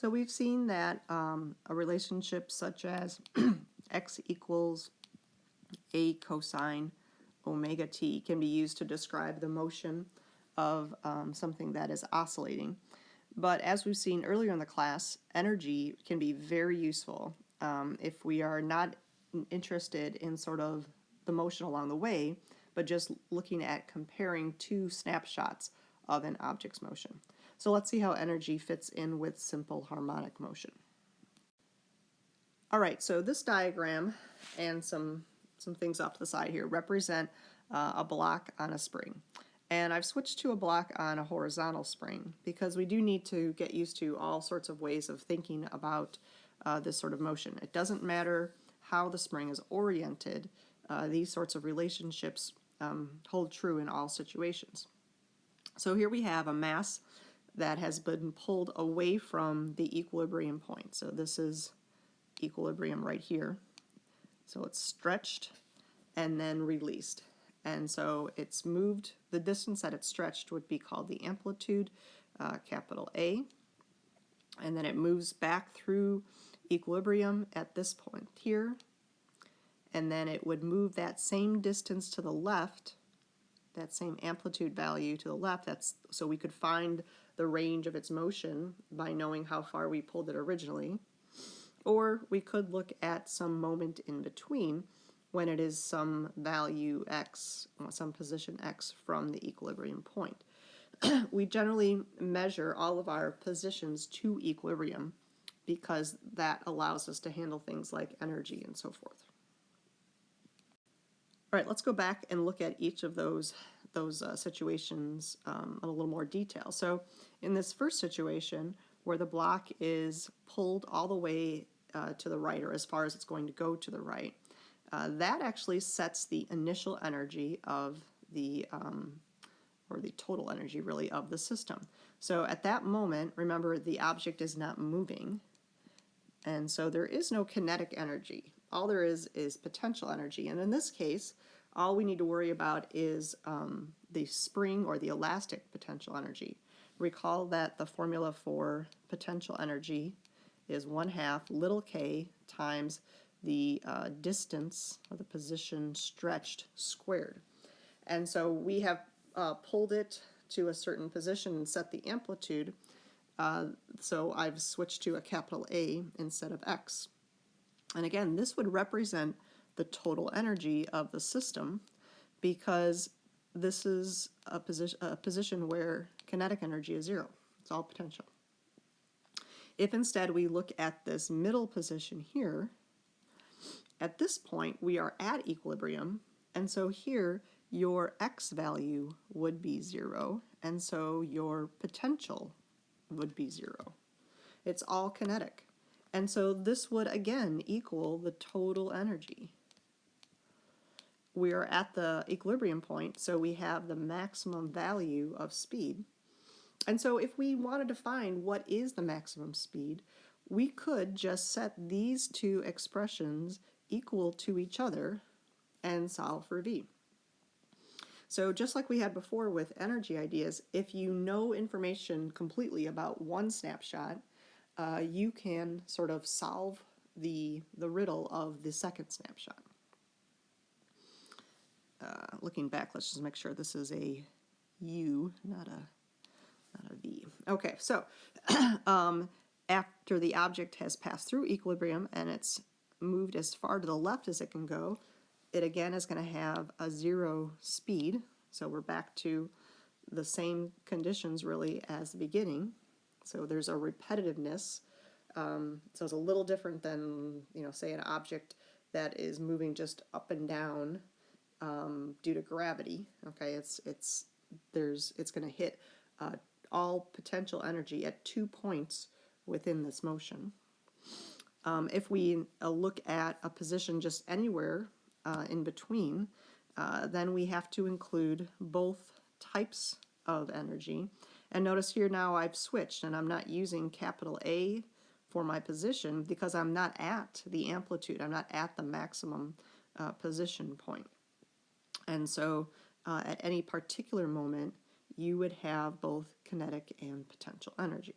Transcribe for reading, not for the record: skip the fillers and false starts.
So we've seen that a relationship such as x equals a cosine omega t can be used to describe the motion of something that is oscillating. But as we've seen earlier in the class, energy can be very useful if we are not interested in sort of the motion along the way, but just looking at comparing two snapshots of an object's motion. So let's see how energy fits in with simple harmonic motion. All right, so this diagram and some things off to the side here represent a block on a spring. And I've switched to a block on a horizontal spring because we do need to get used to all sorts of ways of thinking about this sort of motion. It doesn't matter how the spring is oriented, these sorts of relationships hold true in all situations. So here we have a mass that has been pulled away from the equilibrium point. So this is equilibrium right here. So it's stretched and then released. And so it's moved, the distance that it's stretched would be called the amplitude, capital A. And then it moves back through equilibrium at this point here. And then it would move that same distance to the left, that same amplitude value to the left. So we could find the range of its motion by knowing how far we pulled it originally. Or we could look at some moment in between when it is some value x, some position x from the equilibrium point. We generally measure all of our positions to equilibrium because that allows us to handle things like energy and so forth. All right, let's go back and look at each of those situations in a little more detail. So in this first situation where the block is pulled all the way to the right, or as far as it's going to go to the right, that actually sets the initial energy of the, or the total energy really of the system. So at that moment, remember the object is not moving, and so there is no kinetic energy. All there is potential energy, and in this case, all we need to worry about is the spring or the elastic potential energy. Recall that the formula for potential energy is 1/2 little k times the distance of the position stretched squared. And so we have pulled it to a certain position and set the amplitude. So I've switched to a capital A instead of x. And again, this would represent the total energy of the system because this is a position where kinetic energy is 0. It's all potential. If instead we look at this middle position here, at this point we are at equilibrium, and so here your x value would be 0, and so your potential would be 0. It's all kinetic. And so this would again equal the total energy. We are at the equilibrium point, so we have the maximum value of speed. And so if we wanted to find what is the maximum speed, we could just set these two expressions equal to each other and solve for V. So just like we had before with energy ideas, if you know information completely about one snapshot, you can sort of solve the riddle of the second snapshot. Looking back, let's just make sure this is a U, not a V. Okay, so after the object has passed through equilibrium and it's moved as far to the left as it can go, it again is going to have a 0 speed. So we're back to the same conditions really as the beginning. So there's a repetitiveness. So it's a little different than, say an object that is moving just up and down due to gravity. Okay, it's going to hit all potential energy at 2 points within this motion. If we look at a position just anywhere in between, then we have to include both types of energy. And notice here now I've switched and I'm not using capital A for my position because I'm not at the amplitude, I'm not at the maximum position point. And so at any particular moment, you would have both kinetic and potential energy.